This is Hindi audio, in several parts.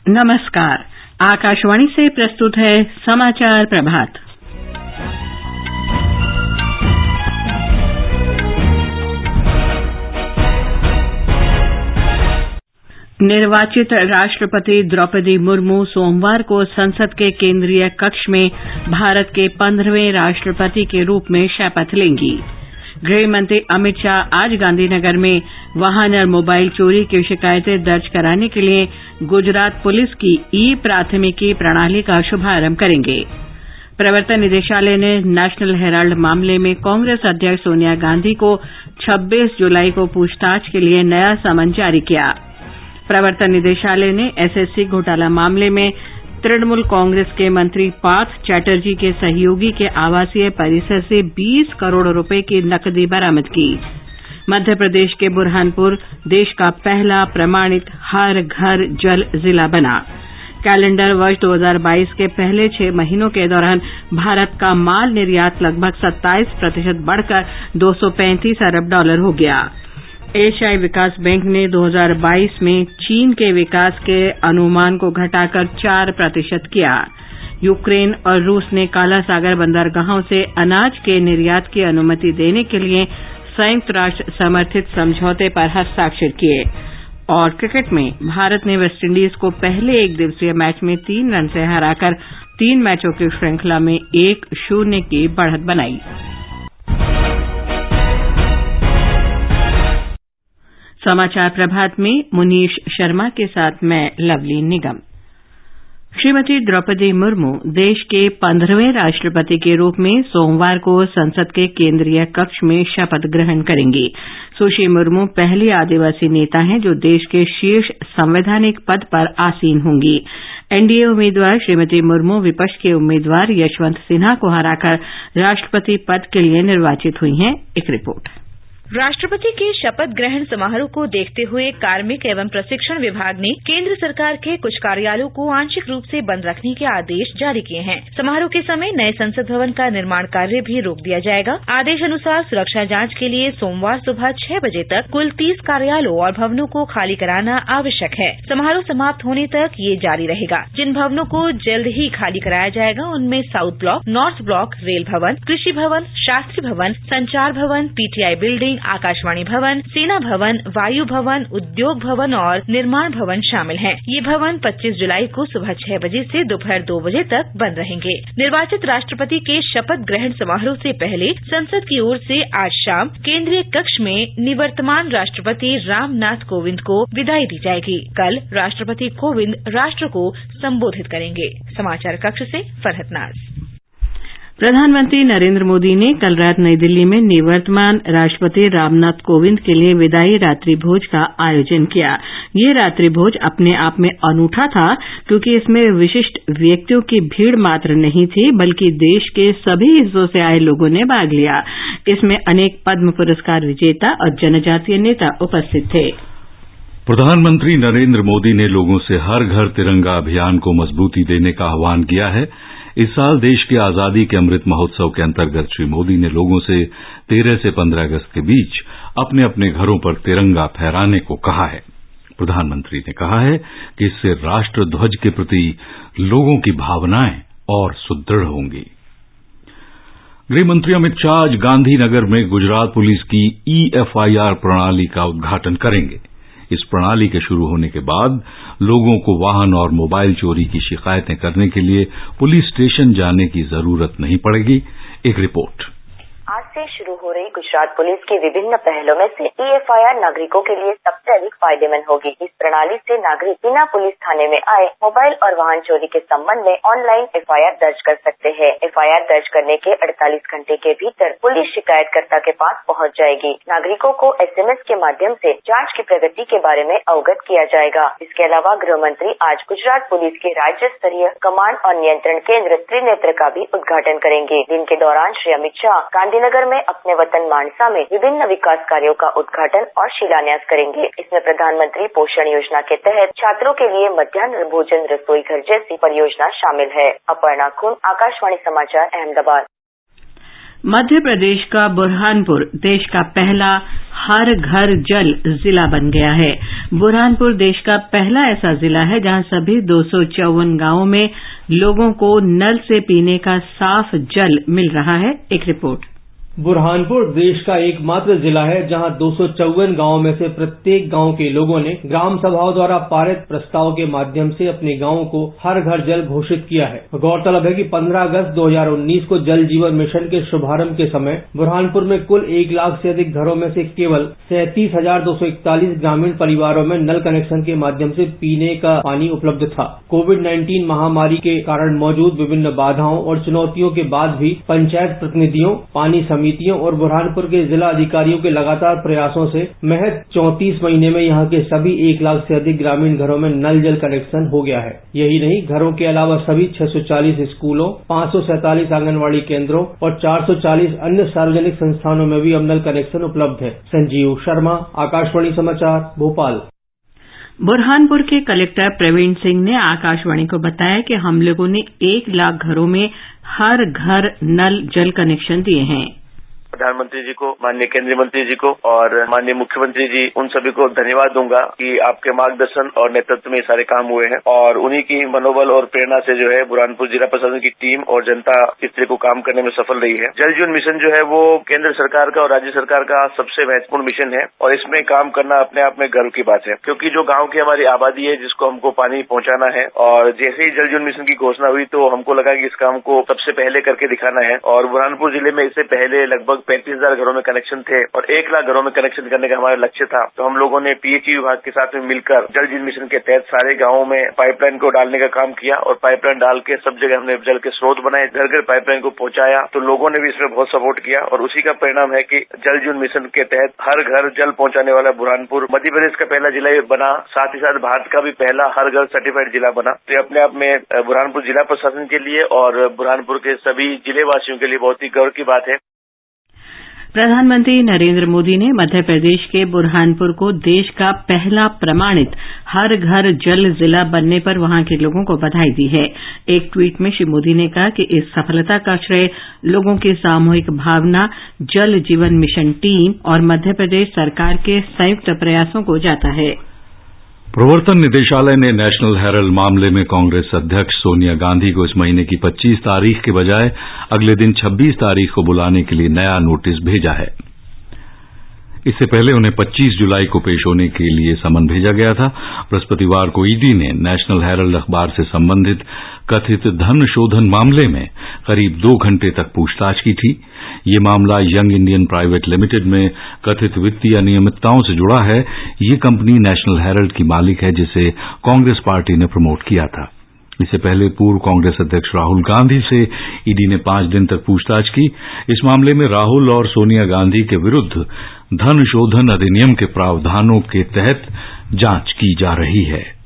नमस्कार। आकाशवाणी से प्रस्तुत है समाचार प्रभात। निर्वाचित राष्ट्रपति द्रौपदी मुर्मू सोमवार को संसद के केंद्रीय कक्ष में भारत के 15वें राष्ट्रपति के रूप में शपथ लेंगी। गृह मंत्री अमित शाह आज गांधीनगर में वाहन और मोबाइल चोरी की शिकायतें दर्ज कराने के लिए गुजरात पुलिस की ई प्राथमिकी प्रणाली का शुभारंभ करेंगे। प्रवर्तन निदेशालय ने नेशनल हेराल्ड मामले में कांग्रेस अध्यक्ष सोनिया गांधी को 26 जुलाई को पूछताछ के लिए नया समन जारी किया। प्रवर्तन निदेशालय ने एसएससी घोटाला मामले में तृणमूल कांग्रेस के मंत्री पार्थ चैटर्जी के सहयोगी के आवासीय परिसर से 20 करोड़ रुपए की नकदी बरामद की। मध्य प्रदेश के बुरहानपुर देश का पहला प्रमाणित हर घर जल जिला बना। कैलेंडर वर्ष 2022 के पहले 6 महीनों के दौरान भारत का माल निर्यात लगभग 27% बढ़कर $235 अरब हो गया। एशियाई विकास बैंक ने 2022 में चीन के विकास के अनुमान को घटाकर 4% किया। यूक्रेन और रूस ने काला सागर बंदरगाहों से अनाज के निर्यात की अनुमति देने के लिए संयुक्त राष्ट्र समर्थित समझौते पर हस्ताक्षर किए। और क्रिकेट में भारत ने वेस्टइंडीज को पहले एक दिवसीय मैच में 3 रन से हराकर 3 मैचों की श्रृंखला में 1-0 की बढ़त बनाई। समाचार प्रभात में मुनीश शर्मा के साथ मैं लवली निगम। श्रीमती द्रौपदी मुर्मू देश के 15वें राष्ट्रपति के रूप में सोमवार को संसद के केंद्रीय कक्ष में शपथ ग्रहण करेंगी। सुश्री मुर्मू पहली आदिवासी नेता हैं जो देश के शीर्ष संवैधानिक पद पर आसीन होंगी। एनडीए उम्मीदवार श्रीमती मुर्मू विपक्ष के उम्मीदवार यशवंत सिन्हा को हराकर राष्ट्रपति पद के लिए निर्वाचित हुई हैं। एक रिपोर्ट। राष्ट्रपति के शपथ ग्रहण समारोह को देखते हुए कार्मिक एवं प्रशिक्षण विभाग ने केंद्र सरकार के कुछ कार्यालयों को आंशिक रूप से बंद रखने के आदेश जारी किए हैं। समारोह के समय नए संसद भवन का निर्माण कार्य भी रोक दिया जाएगा। आदेश अनुसार सुरक्षा जांच के लिए सोमवार सुबह 6 बजे तक कुल 30 कार्यालयों और भवनों को खाली कराना आवश्यक है। समारोह समाप्त होने तक ये जारी रहेगा। जिन भवनों को जल्द ही खाली कराया जाएगा उनमें south block, north block, rail भवन, कृषि भवन, शास्त्री भवन, संचार भवन, पीटीआई बिल्डिंग, आकाशवाणी भवन, सेना भवन, वायु भवन, उद्योग भवन और निर्माण भवन शामिल हैं। ये भवन 25 जुलाई को सुबह 6 बजे से दोपहर 2 बजे तक बंद रहेंगे। निर्वाचित राष्ट्रपति के शपथ ग्रहण समारोह से पहले संसद की ओर से आज शाम केंद्रीय कक्ष में निवर्तमान राष्ट्रपति रामनाथ कोविंद को विदाई दी जाएगी। कल राष्ट्रपति कोविंद राष्ट्र को संबोधित करेंगे। समाचार कक्ष से फरहत नाज। प्रधानमंत्री नरेंद्र मोदी ने कल रात नई दिल्ली में निवर्तमान राष्ट्रपति रामनाथ कोविंद के लिए विदाई रात्रि भोज का आयोजन किया। ये रात्रि भोज अपने आप में अनूठा था क्योंकि इसमें विशिष्ट व्यक्तियों की भीड़ मात्र नहीं थी बल्कि देश के सभी हिस्सों से आए लोगों ने भाग लिया। इसमें अनेक पद्म पुरस्कार विजेता और जनजातीय नेता उपस्थित थे। प्रधानमंत्री नरेंद्र मोदी ने लोगों से हर घर तिरंगा अभियान को मजबूती देने का आह्वान किया है। इस साल देश के आजादी के अमृत महोत्सव के अंतर्गत श्री मोदी ने लोगों से 13 से 15 अगस्त के बीच अपने अपने घरों पर तिरंगा फहराने को कहा है। प्रधानमंत्री ने कहा है कि इससे राष्ट्र ध्वज के प्रति लोगों की भावनाएं और सुदृढ़ होंगी। गृहमंत्री अमित शाह आज गांधीनगर में गुजरात पुलिस की ईएफआईआर प्रणाली का उद्घाटन करेंगे। इस प्रणाली के शुरू होने के बाद लोगों को वाहन और मोबाइल चोरी की शिकायतें करने के लिए पुलिस स्टेशन जाने की जरूरत नहीं पड़ेगी। एक रिपोर्ट। आज से शुरू हो रही गुजरात पुलिस की विभिन्न पहलों में से ईएफआईआर नागरिकों के लिए सबसे अधिक फायदेमंद होगी। इस प्रणाली से नागरिक बिना पुलिस थाने में आए मोबाइल और वाहन चोरी के संबंध में ऑनलाइन एफआईआर दर्ज कर सकते हैं। एफआईआर दर्ज करने के 48 घंटे के भीतर पुलिस शिकायतकर्ता के पास पहुंच जाएगी। नागरिकों को एसएमएस के माध्यम से जांच की प्रगति के बारे में अवगत किया जाएगा। इसके अलावा गृह मंत्री आज गुजरात पुलिस के राज्य स्तरीय कमांड और नियंत्रण केंद्र त्रिनेत्र का भी उद्घाटन करेंगे। दिन के दौरान श्री अमित शाह गांधीनगर में अपने वतन मानसा में विभिन्न विकास कार्यों का उद्घाटन और शिलान्यास करेंगे। इसमें प्रधानमंत्री पोषण योजना के तहत छात्रों के लिए मध्याह्न भोजन रसोई घर जैसी परियोजना शामिल है। अपर्णा खून, आकाशवाणी समाचार, अहमदाबाद। मध्य प्रदेश का बुरहानपुर देश का पहला हर घर जल जिला बन गया है। बुरहानपुर देश का पहला ऐसा जिला है जहां सभी 254 गांवों में लोगों को नल से पीने का साफ जल मिल रहा है। एक रिपोर्ट। बुरहानपुर देश का एकमात्र जिला है जहां 254 गांवों में से प्रत्येक गांव के लोगों ने ग्राम सभाओं द्वारा पारित प्रस्ताव के माध्यम से अपने गांवों को हर घर जल घोषित किया है। गौरतलब है कि 15 अगस्त 2019 को जल जीवन मिशन के शुभारंभ के समय बुरहानपुर में कुल 1 लाख से अधिक घरों में से केवल 37,241 ग्रामीण परिवारों में नल कनेक्शन के माध्यम से पीने का पानी उपलब्ध था। कोविड-19 महामारी के कारण मौजूद विभिन्न बाधाओं और चुनौतियों के बाद भी पंचायत प्रतिनिधियों, पानी समितियों और बुरहानपुर के जिला अधिकारियों के लगातार प्रयासों से महज 34 महीने में यहाँ के सभी 1 लाख से अधिक ग्रामीण घरों में नल जल कनेक्शन हो गया है। यही नहीं, घरों के अलावा सभी 640 स्कूलों, 547 आंगनवाड़ी केंद्रों और 440 अन्य सार्वजनिक संस्थानों में भी अब नल कनेक्शन उपलब्ध है। संजीव शर्मा, आकाशवाणी समाचार, भोपाल। बुरहानपुर के कलेक्टर प्रवीण सिंह ने आकाशवाणी को बताया कि हम लोगों ने 1 लाख घरों में हर घर नल जल कनेक्शन दिए हैं। प्रधानमंत्री जी को, माननीय केंद्रीय मंत्री जी को और माननीय मुख्यमंत्री जी, उन सभी को धन्यवाद दूंगा कि आपके मार्गदर्शन और नेतृत्व में सारे काम हुए हैं और उन्हीं की मनोबल और प्रेरणा से जो है बुरहानपुर जिला प्रशासन की टीम और जनता इस तरह को काम करने में सफल रही है। जल जीवन मिशन जो है वो केंद्र सरकार का और राज्य सरकार का सबसे महत्वपूर्ण मिशन है और इसमें काम करना अपने आप में गर्व की बात है, क्योंकि जो गांव की हमारी आबादी है जिसको हमको पानी पहुंचाना है, और जैसे ही जल जीवन मिशन की घोषणा हुई तो हमको लगा कि इस काम को सबसे पहले करके दिखाना है। और बुरहानपुर जिले में इससे पहले लगभग 35,000 घरों में कनेक्शन थे और 1 लाख घरों में कनेक्शन करने का हमारा लक्ष्य था। तो हम लोगों ने पीएचई विभाग के साथ में मिलकर जल जीवन मिशन के तहत सारे गांवों में पाइपलाइन को डालने का काम किया और पाइपलाइन डाल के सब जगह हमने जल के स्रोत बनाए, घर घर पाइपलाइन को पहुंचाया। तो लोगों ने भी इसमें बहुत सपोर्ट किया और उसी का परिणाम है कि जल जीवन मिशन के तहत हर घर जल पहुंचाने वाला बुरहानपुर मध्य प्रदेश का पहला जिला बना, साथ ही साथ भारत का भी पहला हर घर सर्टिफाइड जिला बना। तो अपने आप में बुरहानपुर जिला प्रशासन के लिए और बुरहानपुर के सभी जिले वासियों के लिए बहुत ही गर्व की बात है। प्रधानमंत्री नरेंद्र मोदी ने मध्य प्रदेश के बुरहानपुर को देश का पहला प्रमाणित हर घर जल जिला बनने पर वहां के लोगों को बधाई दी है। एक ट्वीट में श्री मोदी ने कहा कि इस सफलता का श्रेय लोगों की सामूहिक भावना, जल जीवन मिशन टीम और मध्य प्रदेश सरकार के संयुक्त प्रयासों को जाता है। प्रवर्तन निदेशालय ने नेशनल हेरल्ड मामले में कांग्रेस अध्यक्ष सोनिया गांधी को इस महीने की 25 तारीख के बजाय अगले दिन 26 तारीख को बुलाने के लिए नया नोटिस भेजा है। इससे पहले उन्हें 25 जुलाई को पेश होने के लिए समन भेजा गया था। बृहस्पतिवार को ईडी ने नेशनल हेरल्ड अखबार से संबंधित कथित धन शोधन मामले में करीब 2 घंटे तक पूछताछ की थी। ये मामला यंग इंडियन प्राइवेट लिमिटेड में कथित वित्तीय अनियमितताओं से जुड़ा है। ये कंपनी नेशनल हेरल्ड की मालिक है, जिसे कांग्रेस पार्टी ने प्रमोट किया था। इससे पहले पूर्व कांग्रेस अध्यक्ष राहुल गांधी से ईडी ने 5 दिन तक पूछताछ की। इस मामले में राहुल और सोनिया गांधी के विरुद्ध धन शोधन अधिनियम के प्रावधानों के तहत जांच की जा रही है।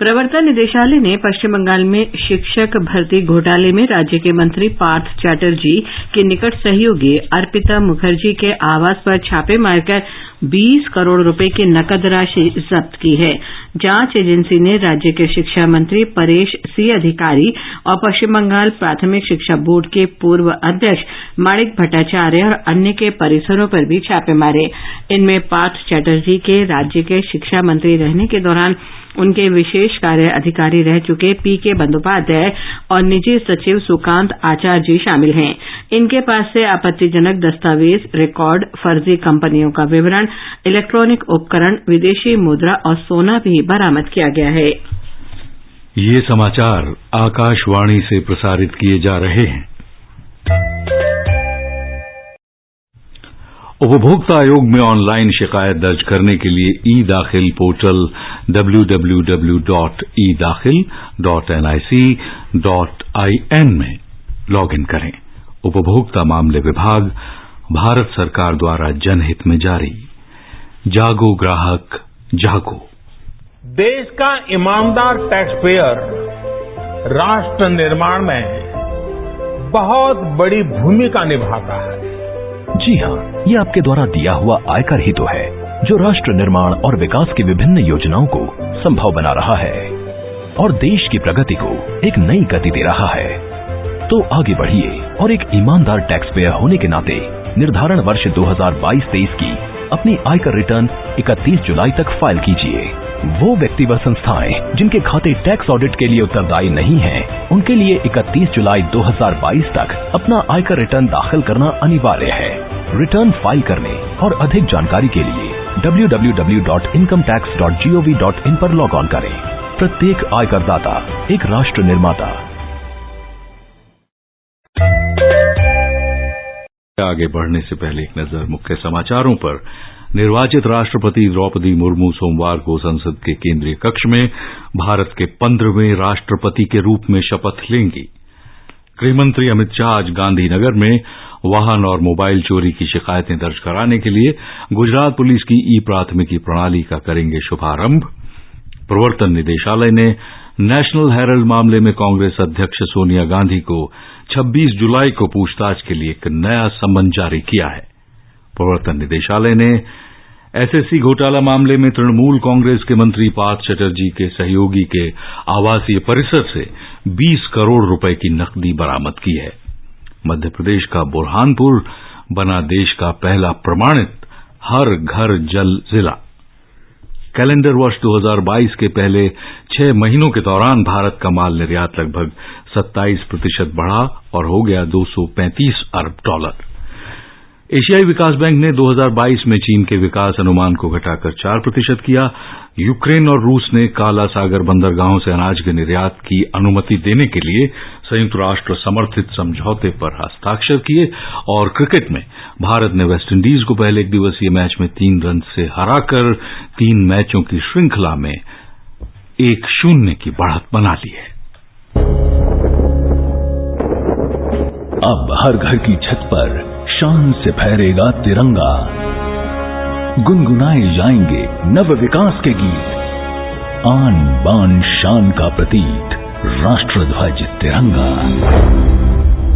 प्रवर्तन निदेशालय ने पश्चिम बंगाल में शिक्षक भर्ती घोटाले में राज्य के मंत्री पार्थ चैटर्जी के निकट सहयोगी अर्पिता मुखर्जी के आवास पर छापे मारकर 20 करोड़ रुपए की नकद राशि जब्त की है। जांच एजेंसी ने राज्य के शिक्षा मंत्री परेश सी अधिकारी और पश्चिम बंगाल प्राथमिक शिक्षा बोर्ड के पूर्व अध्यक्ष माणिक भट्टाचार्य और अन्य के परिसरों पर भी छापे मारे। इनमें पार्थ चैटर्जी के राज्य के शिक्षा मंत्री रहने के दौरान उनके विशेष कार्य अधिकारी रह चुके पीके बंदोपाध्याय और निजी सचिव सुकांत आचार्य जी शामिल हैं। इनके पास से आपत्तिजनक दस्तावेज, रिकॉर्ड, फर्जी कंपनियों का विवरण, इलेक्ट्रॉनिक उपकरण, विदेशी मुद्रा और सोना भी बरामद किया गया है। ये समाचार आकाशवाणी से प्रसारित किए जा रहे हैं। उपभोक्ता आयोग में ऑनलाइन शिकायत दर्ज करने के लिए ई-दाखिल पोर्टल www.edakhil.nic.in में लॉगिन करें। उपभोक्ता मामले विभाग, भारत सरकार द्वारा जनहित में जारी। जागो ग्राहक जागो। देश का ईमानदार टैक्स पेयर राष्ट्र निर्माण में बहुत बड़ी भूमिका निभाता है। जी हाँ, ये आपके द्वारा दिया हुआ आयकर ही तो है जो राष्ट्र निर्माण और विकास की विभिन्न योजनाओं को संभव बना रहा है और देश की प्रगति को एक नई गति दे रहा है। तो आगे बढ़िए और एक ईमानदार टैक्स पेयर होने के नाते निर्धारण वर्ष 2022-23 की अपनी आयकर रिटर्न 31 जुलाई तक फाइल कीजिए। वो व्यक्ति व संस्थाएं जिनके खाते टैक्स ऑडिट के लिए उत्तरदायी नहीं हैं, उनके लिए 31 जुलाई 2022 तक अपना आयकर रिटर्न दाखिल करना अनिवार्य है। रिटर्न फाइल करने और अधिक जानकारी के लिए www.incometax.gov.in पर लॉग ऑन करें। प्रत्येक आयकरदाता एक राष्ट्र निर्माता। आगे बढ़ने से पहले एक नजर मुख्य समाचारों पर। निर्वाचित राष्ट्रपति द्रौपदी मुर्मू सोमवार को संसद के केंद्रीय कक्ष में भारत के 15वें राष्ट्रपति के रूप में शपथ लेंगी। गृहमंत्री अमित शाह आज गांधीनगर में वाहन और मोबाइल चोरी की शिकायतें दर्ज कराने के लिए गुजरात पुलिस की ई प्राथमिकी प्रणाली का करेंगे शुभारंभ। प्रवर्तन निदेशालय ने नेशनल हेराल्ड मामले में कांग्रेस अध्यक्ष सोनिया गांधी को 26 जुलाई को पूछताछ के लिए एक नया सम्मन जारी किया है। प्रवर्तन निदेशालय ने एसएससी घोटाला मामले में तृणमूल कांग्रेस के मंत्री पार्थ चटर्जी के सहयोगी के आवासीय परिसर से 20 करोड़ रुपए की नकदी बरामद की है। मध्य प्रदेश का बुरहानपुर बना देश का पहला प्रमाणित हर घर जल जिला। कैलेंडर वर्ष 2022 के पहले 6 महीनों के दौरान भारत का माल निर्यात लगभग 27% बढ़ा और हो गया $235 अरब। एशियाई विकास बैंक ने 2022 में चीन के विकास अनुमान को घटाकर 4% किया। यूक्रेन और रूस ने काला सागर बंदरगाहों से अनाज के निर्यात की अनुमति देने के लिए संयुक्त राष्ट्र समर्थित समझौते पर हस्ताक्षर किए। और क्रिकेट में भारत ने वेस्टइंडीज को पहले एक दिवसीय मैच में 3 रन से हराकर 3 मैचों की श्रृंखला में 1-0 की बढ़त बना ली है। अब हर घर की छत पर शान से फहरेगा तिरंगा, गुनगुनाए जाएंगे नव विकास के गीत। आन बान शान का प्रतीक राष्ट्रध्वज तिरंगा।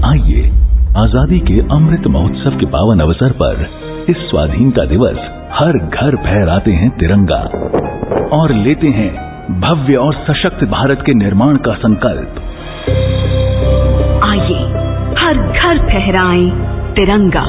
आइए आजादी के अमृत महोत्सव के पावन अवसर पर इस स्वाधीनता दिवस हर घर फहराते हैं तिरंगा और लेते हैं भव्य और सशक्त भारत के निर्माण का संकल्प। आइए हर घर फहराएं तिरंगा।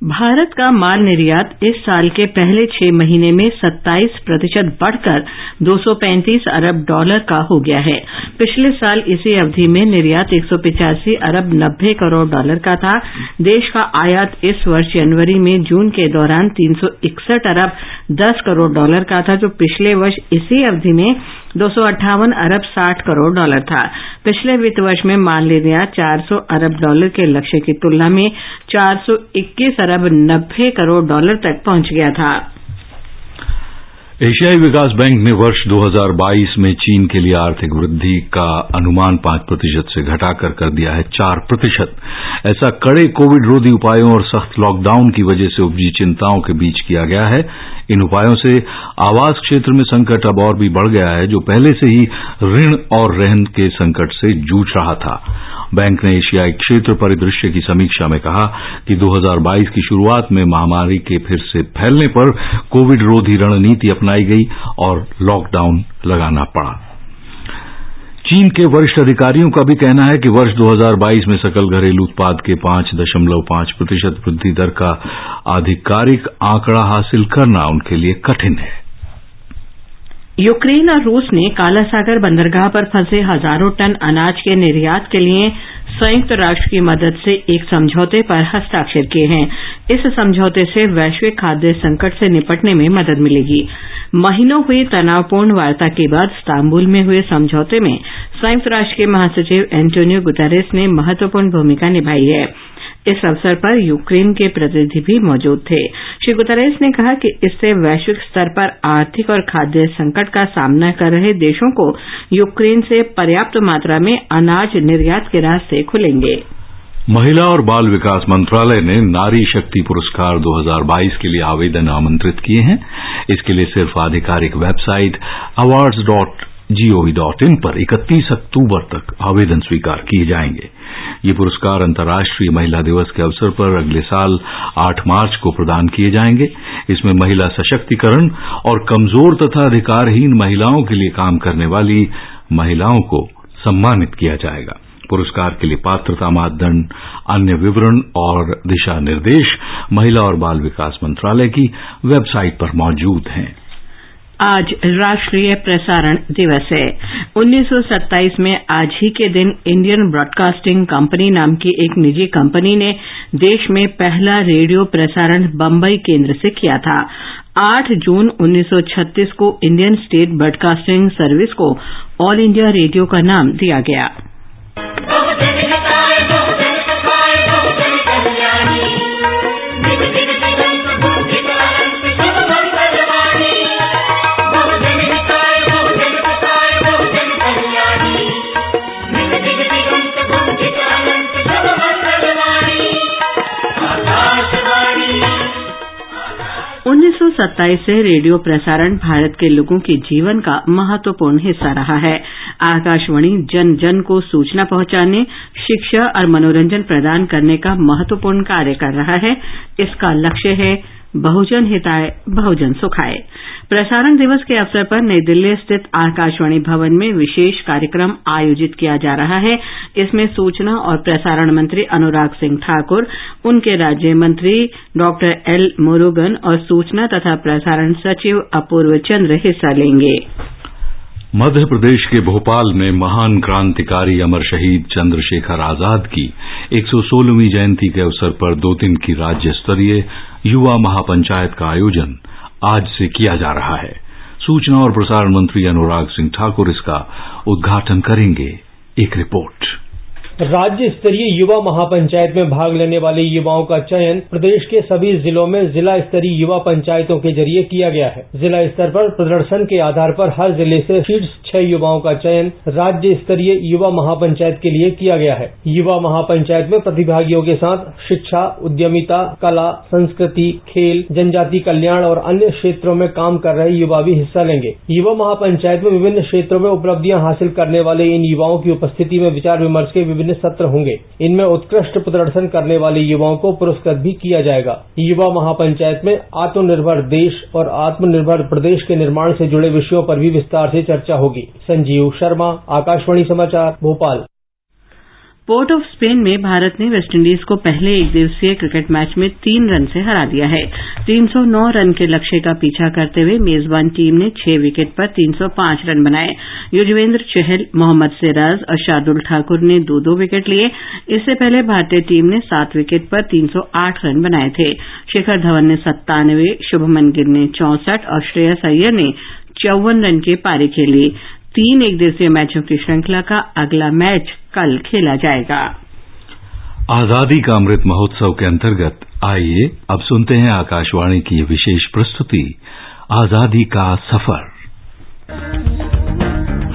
भारत का माल निर्यात इस साल के पहले 6 महीने में 27% बढ़कर $235 अरब का हो गया है। पिछले साल इसी अवधि में निर्यात 185 अरब 90 करोड़ का था। देश का आयात इस वर्ष जनवरी में जून के दौरान 361 अरब 10 करोड़ का था, जो पिछले वर्ष इसी अवधि में 258 अरब 60 करोड़ था। पिछले वित्त वर्ष में माल निर्यात $400 अरब के लक्ष्य की तुलना में 421 अरब 90 करोड़ तक पहुंच गया था। एशियाई विकास बैंक ने वर्ष 2022 में चीन के लिए आर्थिक वृद्धि का अनुमान 5% से घटाकर कर दिया है 4%। ऐसा कड़े कोविड रोधी उपायों और सख्त लॉकडाउन की वजह से उपजी चिंताओं के बीच किया गया है। इन उपायों से आवास क्षेत्र में संकट अब और भी बढ़ गया है, जो पहले से ही ऋण और रहन के संकट से जूझ रहा था। बैंक ने एशियाई क्षेत्र परिदृश्य की समीक्षा में कहा कि 2022 की शुरुआत में महामारी के फिर से फैलने पर कोविड रोधी रणनीति अपनाई गई और लॉकडाउन लगाना पड़ा। चीन के वरिष्ठ अधिकारियों का भी कहना है कि वर्ष 2022 में सकल घरेलू उत्पाद के 5.5% वृद्धि दर का आधिकारिक आंकड़ा हासिल करना उनके लिए कठिन है। यूक्रेन और रूस ने काला सागर बंदरगाह पर फंसे हजारों टन अनाज के निर्यात के लिए संयुक्त राष्ट्र की मदद से एक समझौते पर हस्ताक्षर किए हैं। इस समझौते से वैश्विक खाद्य संकट से निपटने में मदद मिलेगी। महीनों हुई तनावपूर्ण वार्ता के बाद इस्तांबुल में हुए समझौते में संयुक्त राष्ट्र के महासचिव एंटोनियो गुतेरेस ने महत्वपूर्ण भूमिका निभाई है। इस अवसर पर यूक्रेन के प्रतिनिधि भी मौजूद थे। श्री गुतेरेस ने कहा कि इससे वैश्विक स्तर पर आर्थिक और खाद्य संकट का सामना कर रहे देशों को यूक्रेन से पर्याप्त मात्रा में अनाज निर्यात के रास्ते खुलेंगे। महिला और बाल विकास मंत्रालय ने नारी शक्ति पुरस्कार 2022 के लिए आवेदन आमंत्रित किए हैं। इसके लिए सिर्फ आधिकारिक वेबसाइट awards.gov.in पर 31 अक्टूबर तक आवेदन स्वीकार किए जाएंगे। ये पुरस्कार अंतर्राष्ट्रीय महिला दिवस के अवसर पर अगले साल 8 मार्च को प्रदान किए जाएंगे। इसमें महिला सशक्तिकरण और कमजोर तथा अधिकारहीन महिलाओं के लिए काम करने वाली महिलाओं को सम्मानित किया जाएगा। पुरस्कार के लिए पात्रता मानदंड, अन्य विवरण और दिशा निर्देश महिला और बाल विकास मंत्रालय की वेबसाइट पर मौजूद हैं। आज राष्ट्रीय प्रसारण दिवस है। 1927 में आज ही के दिन इंडियन ब्रॉडकास्टिंग कंपनी नाम की एक निजी कंपनी ने देश में पहला रेडियो प्रसारण बम्बई केंद्र से किया था। 8 जून 1936 को इंडियन स्टेट ब्रॉडकास्टिंग सर्विस को ऑल इंडिया रेडियो का नाम दिया गया। उन्नीस सौ 1927 से रेडियो प्रसारण भारत के लोगों के जीवन का महत्वपूर्ण हिस्सा रहा है। आकाशवाणी जन जन को सूचना पहुंचाने, शिक्षा और मनोरंजन प्रदान करने का महत्वपूर्ण कार्य कर रहा है। इसका लक्ष्य है बहुजन हिताय बहुजन सुखाय। प्रसारण दिवस के अवसर पर नई दिल्ली स्थित आकाशवाणी भवन में विशेष कार्यक्रम आयोजित किया जा रहा है। इसमें सूचना और प्रसारण मंत्री अनुराग सिंह ठाकुर, उनके राज्य मंत्री डॉक्टर एल मुरुगन और सूचना तथा प्रसारण सचिव अपूर्व चंद्र हिस्सा लेंगे। मध्य प्रदेश के भोपाल में महान क्रांतिकारी अमर शहीद चंद्रशेखर आजाद की 116वीं जयंती के अवसर पर 2 दिन की राज्य स्तरीय युवा महापंचायत का आयोजन आज से किया जा रहा है। सूचना और प्रसारण मंत्री अनुराग सिंह ठाकुर इसका उद्घाटन करेंगे। एक रिपोर्ट। राज्य स्तरीय युवा महापंचायत में भाग लेने वाले युवाओं का चयन प्रदेश के सभी जिलों में जिला स्तरीय युवा पंचायतों के जरिए किया गया है। जिला स्तर पर प्रदर्शन के आधार पर हर जिले से शीर्ष 6 युवाओं का चयन राज्य स्तरीय युवा महापंचायत के लिए किया गया है। युवा महापंचायत में प्रतिभागियों के साथ शिक्षा, उद्यमिता, कला, संस्कृति, खेल, जनजाति कल्याण और अन्य क्षेत्रों में काम कर रहे युवा भी हिस्सा लेंगे। युवा महापंचायत में विभिन्न क्षेत्रों में उपलब्धियां हासिल करने वाले इन युवाओं की उपस्थिति में विचार विमर्श के विभिन्न सत्र होंगे। इनमें उत्कृष्ट प्रदर्शन करने वाले युवाओं को पुरस्कृत भी किया जाएगा। युवा महापंचायत में आत्मनिर्भर देश और आत्मनिर्भर प्रदेश के निर्माण से जुड़े विषयों पर भी विस्तार से चर्चा होगी। संजीव शर्मा, आकाशवाणी समाचार, भोपाल। पोर्ट ऑफ स्पेन में भारत ने वेस्टइंडीज को पहले एक दिवसीय क्रिकेट मैच में 3 रन से हरा दिया है। 309 रन के लक्ष्य का पीछा करते हुए मेजबान टीम ने 6 विकेट पर 305 रन बनाए। युजवेंद्र चहल, मोहम्मद सिराज और शार्दुल ठाकुर ने 2-2 विकेट लिए। इससे पहले भारतीय टीम ने 7 विकेट पर 308 रन बनाए थे। शिखर धवन ने 97, शुभमन गिल ने 64 और श्रेयस अय्यर ने 54 रन के पारी खेली। 3 एक दिवसीय मैचों की श्रृंखला का अगला मैच कल खेला जाएगा। आजादी का अमृत महोत्सव के अंतर्गत आइए अब सुनते हैं आकाशवाणी की ये विशेष प्रस्तुति, आजादी का सफर।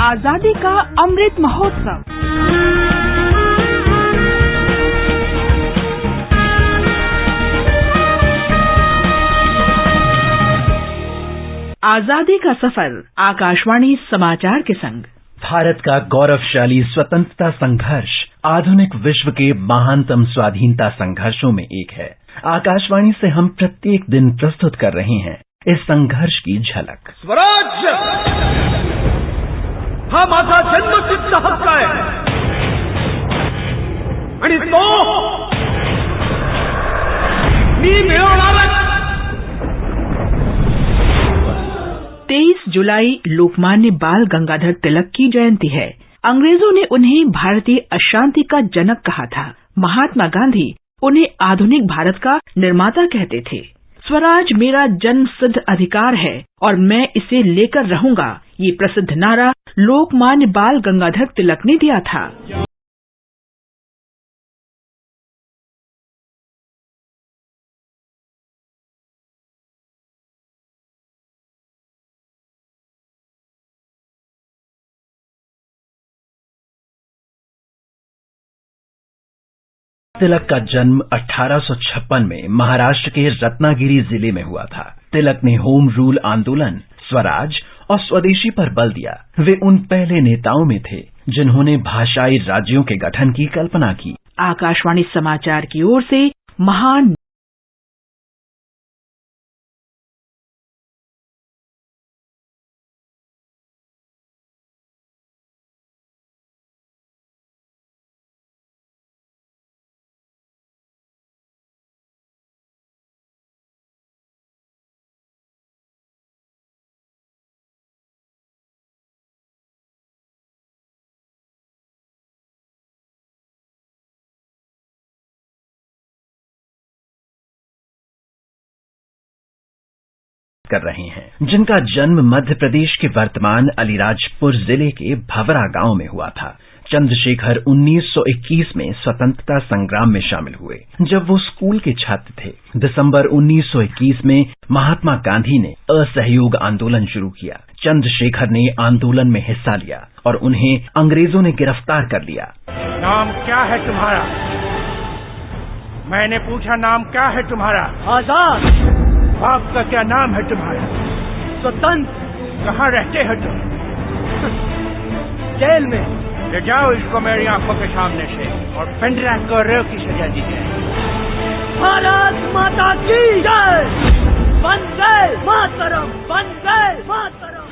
आजादी का अमृत महोत्सव। आजादी का सफर आकाशवाणी समाचार के संग। भारत का गौरवशाली स्वतंत्रता संघर्ष आधुनिक विश्व के महानतम स्वाधीनता संघर्षों में एक है। आकाशवाणी से हम प्रत्येक दिन प्रस्तुत कर रहे हैं इस संघर्ष की झलक। स्वराज्य हा माझा जन्मसिद्ध हक्क आहे आणि तो मी मिळवणारच। 23 जुलाई लोकमान्य बाल गंगाधर तिलक की जयंती है। अंग्रेजों ने उन्हें भारतीय अशांति का जनक कहा था। महात्मा गांधी उन्हें आधुनिक भारत का निर्माता कहते थे। स्वराज मेरा जन्मसिद्ध अधिकार है और मैं इसे लेकर रहूंगा, ये प्रसिद्ध नारा लोकमान्य बाल गंगाधर तिलक ने दिया था। तिलक का जन्म 1856 में महाराष्ट्र के रत्नागिरी जिले में हुआ था। तिलक ने होम रूल आंदोलन, स्वराज और स्वदेशी पर बल दिया। वे उन पहले नेताओं में थे जिन्होंने भाषाई राज्यों के गठन की कल्पना की। आकाशवाणी समाचार की ओर से महान कर रहे हैं, जिनका जन्म मध्य प्रदेश के वर्तमान अलीराजपुर जिले के भवरा गांव में हुआ था। चंद्रशेखर 1921 में स्वतंत्रता संग्राम में शामिल हुए। जब वो स्कूल के छात्र थे, दिसंबर 1921 में महात्मा गांधी ने असहयोग आंदोलन शुरू किया। चंद्रशेखर ने आंदोलन में हिस्सा लिया और उन्हें अंग्रेजों ने गिरफ्तार कर लिया। नाम क्या है तुम्हारा? मैंने पूछा नाम क्या है तुम्हारा? आजाद। बाप का क्या नाम है तुम्हारा? स्वतंत्र। कहाँ रहते हो तुम? जेल में। ले जाओ इसको मेरी आंखों के सामने से और पेंड्राइव को रेव की सजा दी जाए। भारत माता की जय। वंदे मातरम, वंदे मातरम।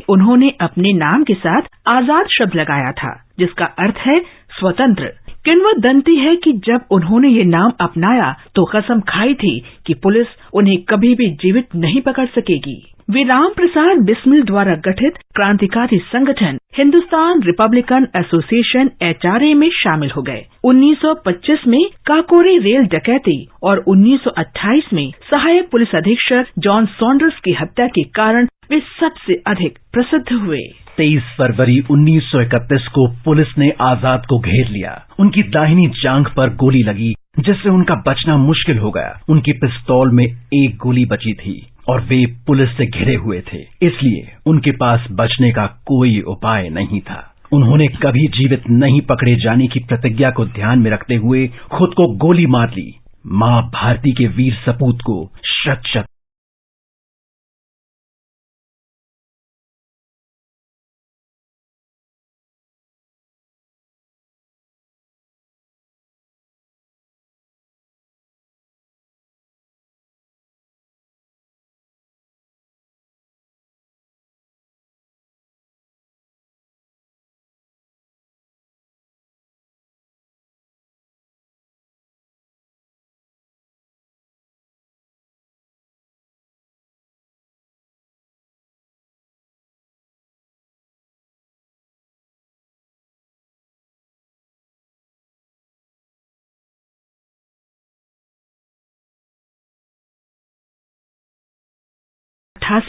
उन्होंने अपने नाम के साथ आजाद शब्द लगाया था, जिसका अर्थ है स्वतंत्र। किंवदंती है कि जब उन्होंने ये नाम अपनाया तो कसम खाई थी कि पुलिस उन्हें कभी भी जीवित नहीं पकड़ सकेगी। वे राम प्रसाद बिस्मिल द्वारा गठित क्रांतिकारी संगठन हिंदुस्तान रिपब्लिकन एसोसिएशन HRA में शामिल हो गए। 1925 में काकोरी रेल डकैती और 1928 में सहायक पुलिस अधीक्षक जॉन सॉन्डर्स की हत्या के कारण वे सबसे अधिक प्रसिद्ध हुए। 23 फरवरी 1931 को पुलिस ने आजाद को घेर लिया। उनकी दाहिनी जांघ पर गोली लगी, जिससे उनका बचना मुश्किल हो गया। उनकी पिस्तौल में एक गोली बची थी और वे पुलिस से घिरे हुए थे, इसलिए उनके पास बचने का कोई उपाय नहीं था। उन्होंने कभी जीवित नहीं पकड़े जाने की प्रतिज्ञा को ध्यान में रखते हुए खुद को गोली मार ली। मां भारती के वीर सपूत को शत शत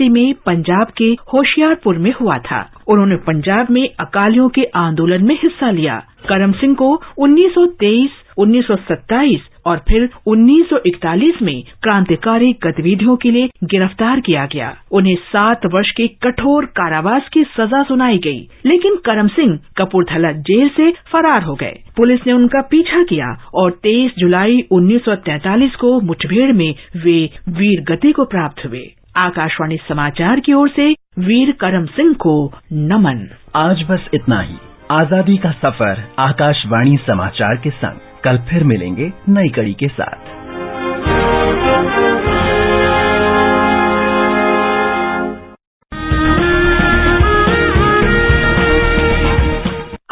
में पंजाब के होशियारपुर में हुआ था। उन्होंने पंजाब में अकालियों के आंदोलन में हिस्सा लिया। करम सिंह को 1923, 1927 और फिर 1941 में क्रांतिकारी गतिविधियों के लिए गिरफ्तार किया गया। उन्हें 7 वर्ष के कठोर कारावास की सजा सुनाई गई, लेकिन करम सिंह कपूरथला जेल से फरार हो गए। पुलिस ने उनका पीछा किया और 23 जुलाई 1943 को मुठभेड़ में वे वीर गति को प्राप्त हुए। आकाशवाणी समाचार की ओर से वीर करम सिंह को नमन। आज बस इतना ही। आजादी का सफर आकाशवाणी समाचार के संग। कल फिर मिलेंगे नई कड़ी के साथ।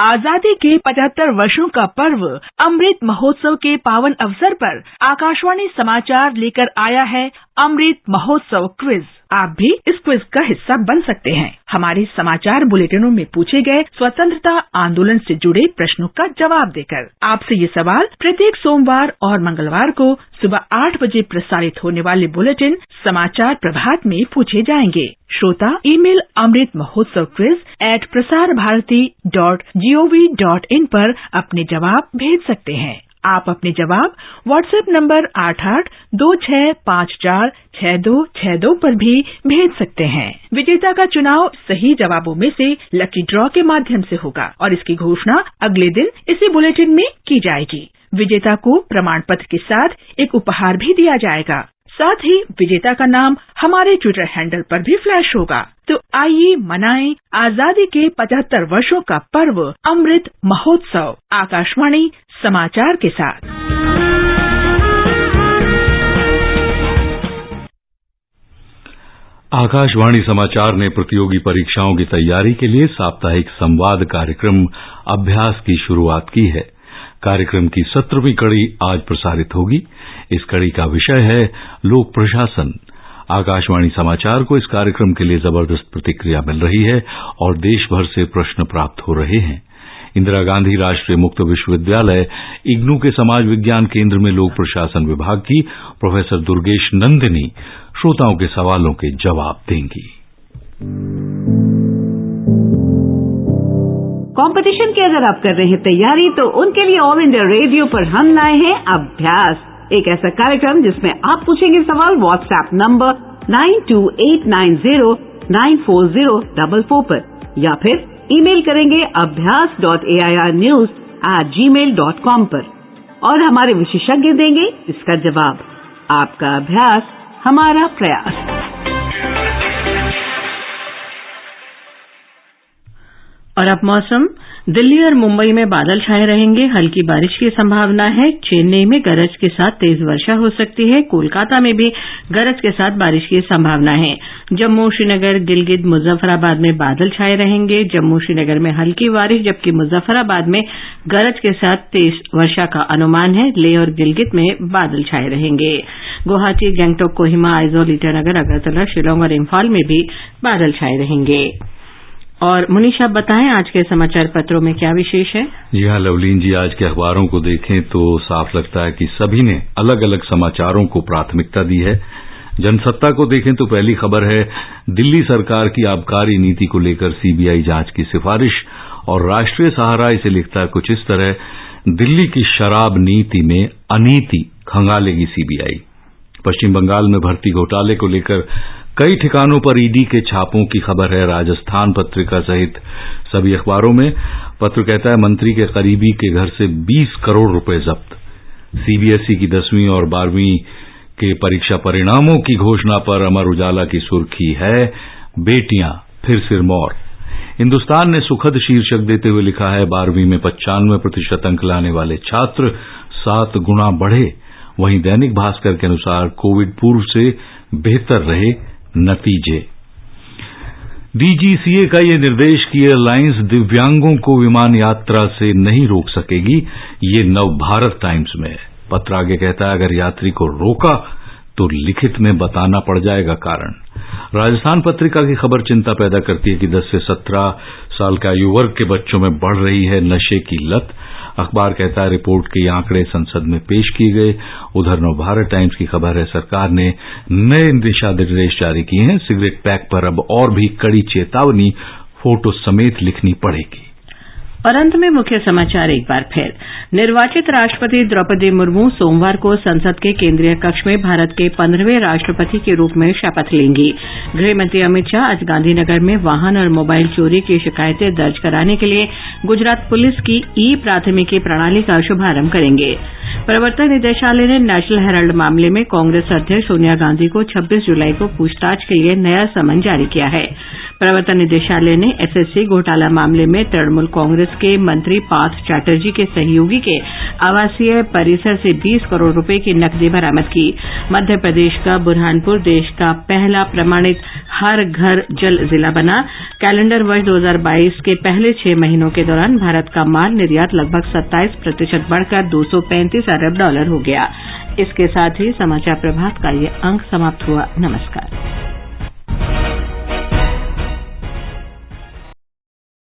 आजादी के 75 वर्षों का पर्व अमृत महोत्सव के पावन अवसर पर आकाशवाणी समाचार लेकर आया है अमृत महोत्सव क्विज। आप भी इस क्विज का हिस्सा बन सकते हैं। हमारे समाचार बुलेटिनों में पूछे गए स्वतंत्रता आंदोलन से जुड़े प्रश्नों का जवाब देकर। आपसे ये सवाल प्रत्येक सोमवार और मंगलवार को सुबह 8 बजे प्रसारित होने वाले बुलेटिन समाचार प्रभात में पूछे जाएंगे। श्रोता email Amrit Mahotsav quiz @prasarbharati.gov.in पर अपने जवाब भेज सकते हैं। आप अपने जवाब व्हाट्सएप नंबर 8826546262 पर भी भेज सकते हैं। विजेता का चुनाव सही जवाबों में से लकी ड्रॉ के माध्यम से होगा और इसकी घोषणा अगले दिन इसी बुलेटिन में की जाएगी। विजेता को प्रमाण पत्र के साथ एक उपहार भी दिया जाएगा। साथ ही विजेता का नाम हमारे ट्विटर हैंडल पर भी फ्लैश होगा। तो आइए मनाएं आजादी के 75 वर्षों का पर्व अमृत महोत्सव आकाशवाणी समाचार के साथ। आकाशवाणी समाचार ने प्रतियोगी परीक्षाओं की तैयारी के लिए साप्ताहिक संवाद कार्यक्रम अभ्यास की शुरुआत की है। कार्यक्रम की 17वीं कड़ी आज प्रसारित होगी। इस कड़ी का विषय है लोक प्रशासन। आकाशवाणी समाचार को इस कार्यक्रम के लिए जबरदस्त प्रतिक्रिया मिल रही है और देश भर से प्रश्न प्राप्त हो रहे हैं। इंदिरा गांधी राष्ट्रीय मुक्त विश्वविद्यालय इग्नू के समाज विज्ञान केंद्र में लोक प्रशासन विभाग की प्रोफेसर दुर्गेश नंदिनी श्रोताओं के सवालों के जवाब देंगी। कंपटीशन की अगर आप कर रहे हैं तैयारी, तो उनके लिए ऑल इंडिया रेडियो पर हम लाए हैं अभ्यास, एक ऐसा कार्यक्रम जिसमें आप पूछेंगे सवाल व्हाट्सएप नंबर 9289094044 पर, या फिर ईमेल करेंगे abhyas.airnews@gmail.com पर, और हमारे विशेषज्ञ देंगे इसका जवाब। आपका अभ्यास हमारा प्रयास। और अब मौसम। दिल्ली और मुंबई में बादल छाए रहेंगे, हल्की बारिश की संभावना है। चेन्नई में गरज के साथ तेज वर्षा हो सकती है। कोलकाता में भी गरज के साथ बारिश की संभावना है। जम्मू, श्रीनगर, गिलगित, मुजफ्फराबाद में बादल छाए रहेंगे। जम्मू श्रीनगर में हल्की बारिश, जबकि मुजफ्फराबाद में गरज के साथ तेज वर्षा का अनुमान है। लेह और गिलगित में बादल छाए रहेंगे। गुवाहाटी, गंगटोक, कोहिमा, आइजोल, ईटानगर, अगरतला, शिलोंग और इम्फाल में भी बादल छाए रहेंगे। और मुनीष, आप बताएं आज के समाचार पत्रों में क्या विशेष है? जी हाँ लवलीन जी, आज के अखबारों को देखें तो साफ लगता है कि सभी ने अलग अलग समाचारों को प्राथमिकता दी है। जनसत्ता को देखें तो पहली खबर है दिल्ली सरकार की आबकारी नीति को लेकर सीबीआई जांच की सिफारिश, और राष्ट्रीय सहारा इसे लिखता है कुछ इस तरह, दिल्ली की शराब नीति में अनीति खंगालेगी सीबीआई। पश्चिम बंगाल में भर्ती घोटाले को लेकर कई ठिकानों पर ईडी के छापों की खबर है राजस्थान पत्रिका सहित सभी अखबारों में। पत्र कहता है मंत्री के करीबी के घर से 20 करोड़ रुपए जब्त। सीबीएसई की 10वीं और 12वीं के परीक्षा परिणामों की घोषणा पर अमर उजाला की सुर्खी है बेटियां फिर सिरमौर। हिंदुस्तान ने सुखद शीर्षक देते हुए लिखा है 12वीं में 95% अंक लाने वाले छात्र 7 गुना बढ़े। वहीं दैनिक भास्कर के अनुसार कोविड पूर्व से बेहतर रहे नतीजे। डीजीसीए का ये निर्देश कि एयरलाइंस दिव्यांगों को विमान यात्रा से नहीं रोक सकेगी, ये नव भारत टाइम्स में है। पत्र आगे कहता है अगर यात्री को रोका तो लिखित में बताना पड़ जाएगा कारण। राजस्थान पत्रिका की खबर चिंता पैदा करती है कि 10 से 17 साल के आयु वर्ग के बच्चों में बढ़ रही है नशे की लत। अखबार कहता है रिपोर्ट के आंकड़े संसद में पेश किए गए। उधर नवभारत टाइम्स की खबर है सरकार ने नए दिशा निर्देश जारी किए हैं। सिगरेट पैक पर अब और भी कड़ी चेतावनी फोटो समेत लिखनी पड़ेगी। और अंत में मुख्य समाचार एक बार फिर। निर्वाचित राष्ट्रपति द्रौपदी मुर्मू सोमवार को संसद के केंद्रीय कक्ष में भारत के 15वें राष्ट्रपति के रूप में शपथ लेंगी। गृह मंत्री अमित शाह आज गांधीनगर में वाहन और मोबाइल चोरी की शिकायतें दर्ज कराने के लिए गुजरात पुलिस की ई प्राथमिकी प्रणाली का शुभारंभ करेंगे। प्रवर्तन निदेशालय ने नेशनल हेराल्ड मामले में कांग्रेस अध्यक्ष सोनिया गांधी को 26 जुलाई को पूछताछ के लिए नया समन जारी किया है। प्रवर्तन निदेशालय ने एसएससी घोटाला मामले में तृणमूल कांग्रेस के मंत्री पार्थ चैटर्जी के सहयोगी के आवासीय परिसर से 20 करोड़ रुपए की नकदी बरामद की। मध्य प्रदेश का बुरहानपुर देश का पहला प्रमाणित हर घर जल जिला बना। कैलेंडर वर्ष 2022 के पहले 6 महीनों के दौरान भारत का माल निर्यात लगभग 27% बढ़कर $235 अरब हो गया। इसके साथ ही समाचार प्रभात का ये अंक समाप्त हुआ। नमस्कार।